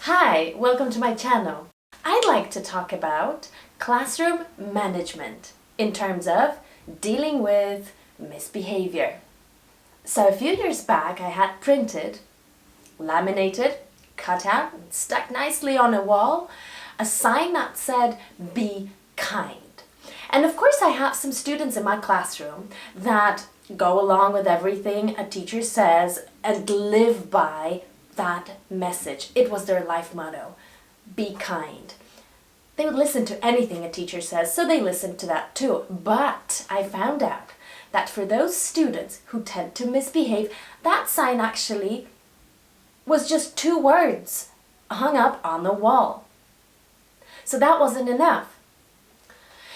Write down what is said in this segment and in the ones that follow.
Hi, welcome to my channel. I'd like to talk about classroom management in terms of dealing with misbehavior. So a few years back I had printed, laminated, cut out, and stuck nicely on a wall a sign that said, "Be kind." And of course I have some students in my classroom that go along with everything a teacher says and live by that message. It was their life motto, be kind. They would listen to anything a teacher says, so they listened to that too. But I found out that for those students who tend to misbehave, that sign actually was just 2 words hung up on the wall. So that wasn't enough.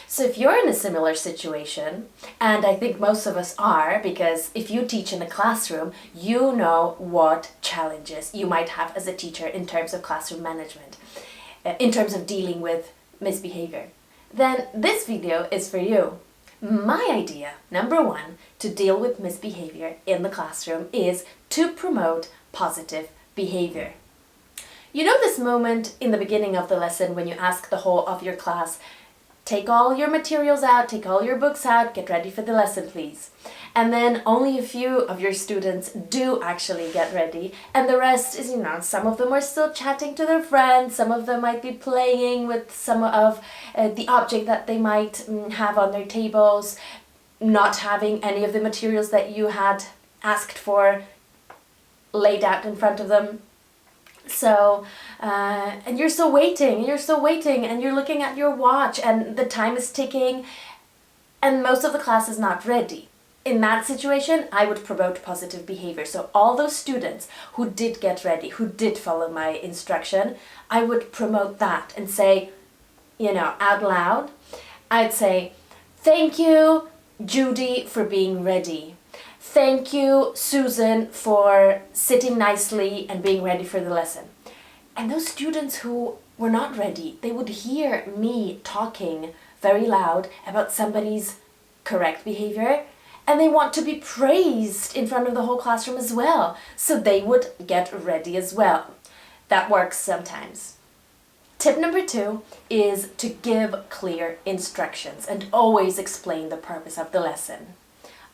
So if you're in a similar situation, and I think most of us are, because if you teach in a classroom, you know what challenges you might have as a teacher in terms of classroom management, in terms of dealing with misbehavior, then this video is for you. My idea, number 1, to deal with misbehavior in the classroom is to promote positive behavior. You know this moment in the beginning of the lesson when you ask the whole of your class, take all your materials out, take all your books out, get ready for the lesson, please. And then only a few of your students do actually get ready, and the rest is, some of them are still chatting to their friends, some of them might be playing with some of the object that they might have on their tables, not having any of the materials that you had asked for laid out in front of them. So, and you're still waiting, and you're looking at your watch, and the time is ticking, and most of the class is not ready. In that situation, I would promote positive behavior. So all those students who did get ready, who did follow my instruction, I would promote that and say, out loud, I'd say, "Thank you, Judy, for being ready. Thank you, Susan, for sitting nicely and being ready for the lesson." And those students who were not ready, they would hear me talking very loud about somebody's correct behavior, and they want to be praised in front of the whole classroom as well. So they would get ready as well. That works sometimes. Tip number 2 is to give clear instructions and always explain the purpose of the lesson.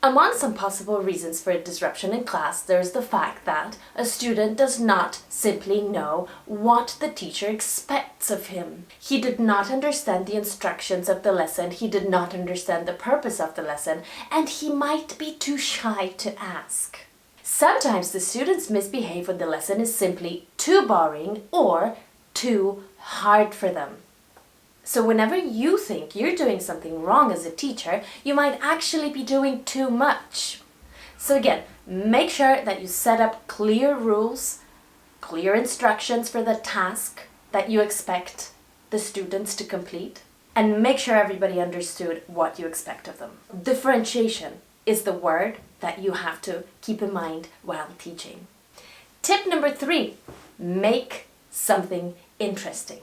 Among some possible reasons for a disruption in class, there's the fact that a student does not simply know what the teacher expects of him. He did not understand the instructions of the lesson, he did not understand the purpose of the lesson, and he might be too shy to ask. Sometimes the students misbehave when the lesson is simply too boring or too hard for them. So whenever you think you're doing something wrong as a teacher, you might actually be doing too much. So again, make sure that you set up clear rules, clear instructions for the task that you expect the students to complete, and make sure everybody understood what you expect of them. Differentiation is the word that you have to keep in mind while teaching. Tip number 3, make something interesting.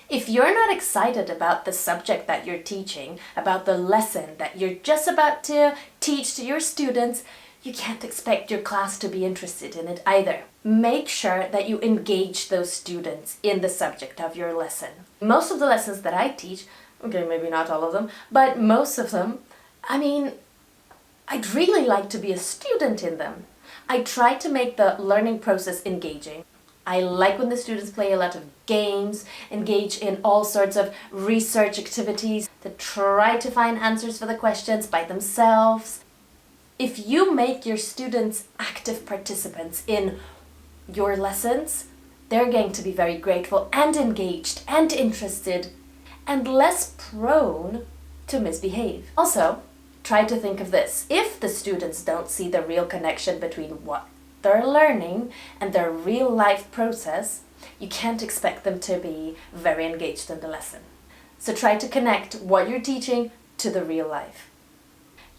If you're not excited about the subject that you're teaching, about the lesson that you're just about to teach to your students, you can't expect your class to be interested in it either. Make sure that you engage those students in the subject of your lesson. Most of the lessons that I teach, okay, maybe not all of them, but most of them, I'd really like to be a student in them. I try to make the learning process engaging. I like when the students play a lot of games, engage in all sorts of research activities, to try to find answers for the questions by themselves. If you make your students active participants in your lessons, they're going to be very grateful and engaged and interested and less prone to misbehave. Also, try to think of this. If the students don't see the real connection between what they're learning and their real life process, you can't expect them to be very engaged in the lesson. So try to connect what you're teaching to the real life.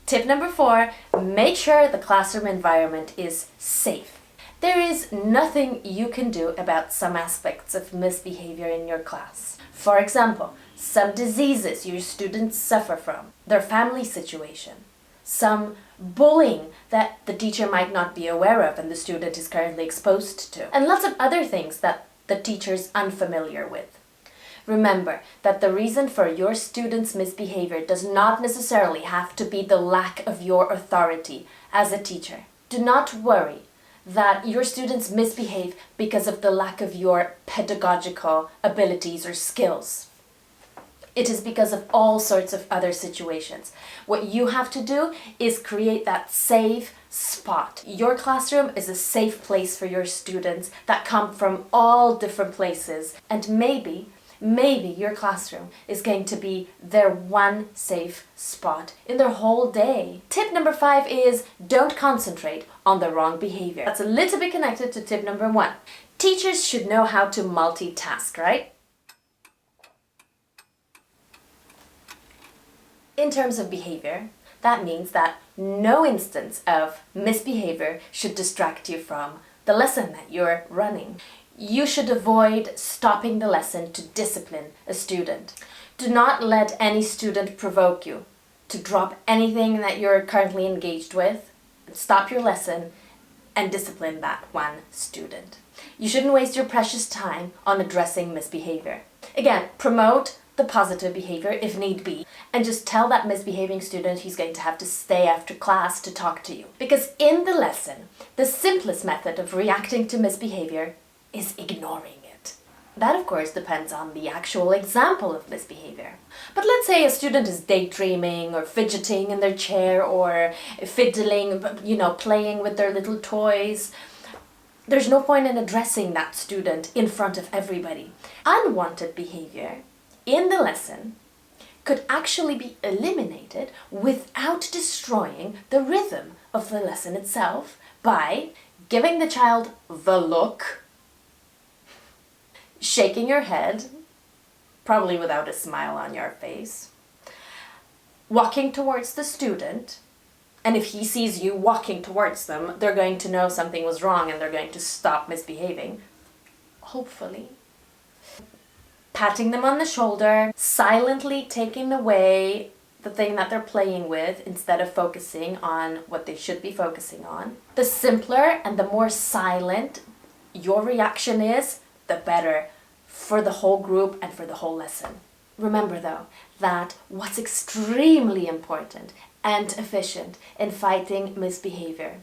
Tip number 4, make sure the classroom environment is safe. There is nothing you can do about some aspects of misbehavior in your class. For example, some diseases your students suffer from, their family situation, some bullying that the teacher might not be aware of and the student is currently exposed to, and lots of other things that the teacher's unfamiliar with. Remember that the reason for your student's misbehavior does not necessarily have to be the lack of your authority as a teacher. Do not worry that your students misbehave because of the lack of your pedagogical abilities or skills. It is because of all sorts of other situations. What you have to do is create that safe spot. Your classroom is a safe place for your students that come from all different places, and maybe your classroom is going to be their one safe spot in their whole day. Tip number 5 is don't concentrate on the wrong behavior. That's a little bit connected to tip number 1. Teachers should know how to multitask, right? In terms of behavior, that means that no instance of misbehavior should distract you from the lesson that you're running. You should avoid stopping the lesson to discipline a student. Do not let any student provoke you to drop anything that you're currently engaged with. Stop your lesson and discipline that one student. You shouldn't waste your precious time on addressing misbehavior. Again, promote the positive behavior if need be, and just tell that misbehaving student he's going to have to stay after class to talk to you. Because in the lesson, the simplest method of reacting to misbehavior is ignoring it. That, of course, depends on the actual example of misbehavior. But let's say a student is daydreaming or fidgeting in their chair or fiddling, playing with their little toys. There's no point in addressing that student in front of everybody. Unwanted behavior in the lesson could actually be eliminated without destroying the rhythm of the lesson itself by giving the child the look, shaking your head, probably without a smile on your face, walking towards the student, and if he sees you walking towards them, they're going to know something was wrong and they're going to stop misbehaving, hopefully. Patting them on the shoulder, silently taking away the thing that they're playing with instead of focusing on what they should be focusing on. The simpler and the more silent your reaction is, the better for the whole group and for the whole lesson. Remember though, that what's extremely important and efficient in fighting misbehavior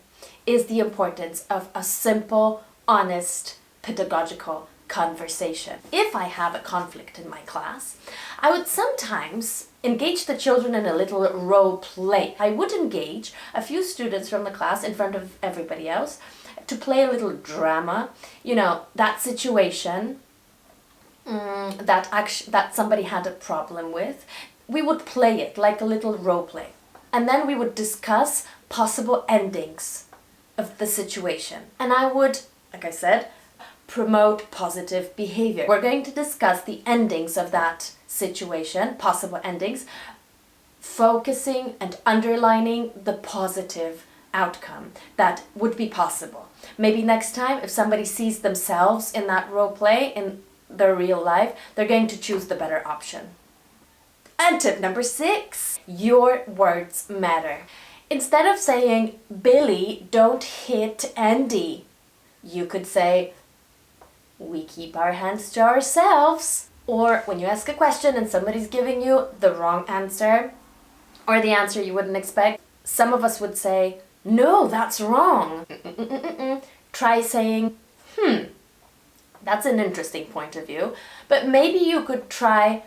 is the importance of a simple, honest, pedagogical conversation. If I have a conflict in my class, I would sometimes engage the children in a little role play. I would engage a few students from the class in front of everybody else to play a little drama, that situation that somebody had a problem with. We would play it like a little role play. And then we would discuss possible endings of the situation. And I would, like I said, promote positive behavior. We're going to discuss the endings of that situation, possible endings, focusing and underlining the positive outcome that would be possible. Maybe next time, if somebody sees themselves in that role play in their real life, they're going to choose the better option. And tip number 6, your words matter. Instead of saying, Billy, don't hit Andy, you could say, we keep our hands to ourselves. Or when you ask a question and somebody's giving you the wrong answer, or the answer you wouldn't expect, some of us would say, no, that's wrong. Try saying, that's an interesting point of view, but maybe you could try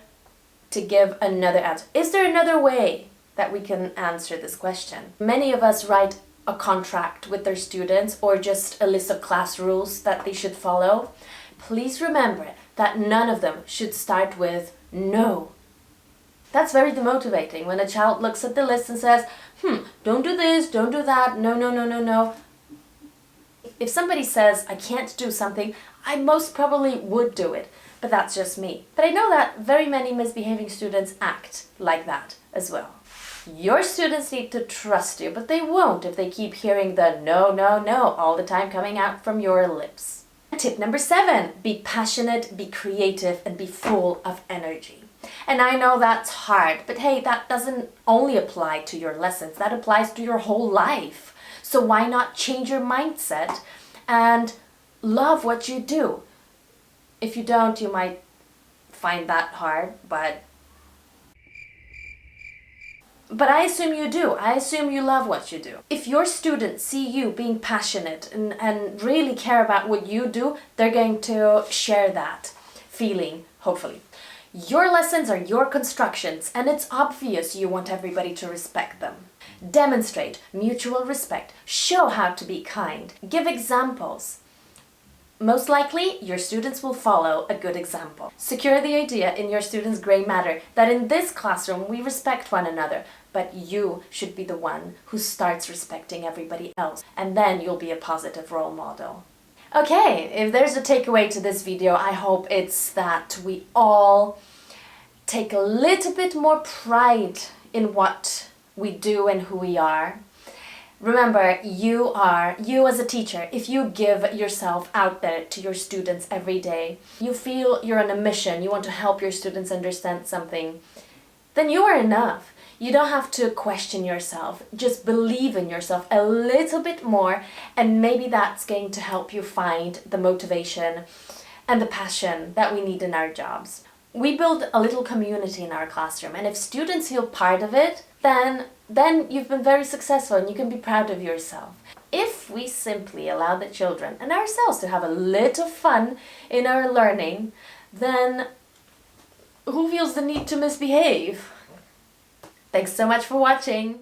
to give another answer. Is there another way that we can answer this question? Many of us write a contract with their students or just a list of class rules that they should follow. Please remember that none of them should start with no. That's very demotivating when a child looks at the list and says, don't do this, don't do that, no. If somebody says, I can't do something, I most probably would do it, but that's just me. But I know that very many misbehaving students act like that as well. Your students need to trust you, but they won't if they keep hearing the no all the time coming out from your lips. Tip number 7, be passionate, be creative, and be full of energy. And I know that's hard, but hey, that doesn't only apply to your lessons, that applies to your whole life. So why not change your mindset and love what you do? If you don't, you might find that hard, but I assume you do. I assume you love what you do. If your students see you being passionate and really care about what you do, they're going to share that feeling, hopefully. Your lessons are your constructions, and it's obvious you want everybody to respect them. Demonstrate mutual respect. Show how to be kind. Give examples. Most likely, your students will follow a good example. Secure the idea in your students' grey matter that in this classroom we respect one another, but you should be the one who starts respecting everybody else, and then you'll be a positive role model. Okay, if there's a takeaway to this video, I hope it's that we all take a little bit more pride in what we do and who we are. Remember, you as a teacher, if you give yourself out there to your students every day, you feel you're on a mission, you want to help your students understand something, then you are enough. You don't have to question yourself. Just believe in yourself a little bit more, and maybe that's going to help you find the motivation and the passion that we need in our jobs. We build a little community in our classroom, and if students feel part of it, then you've been very successful and you can be proud of yourself. If we simply allow the children and ourselves to have a little fun in our learning, then who feels the need to misbehave? Thanks so much for watching!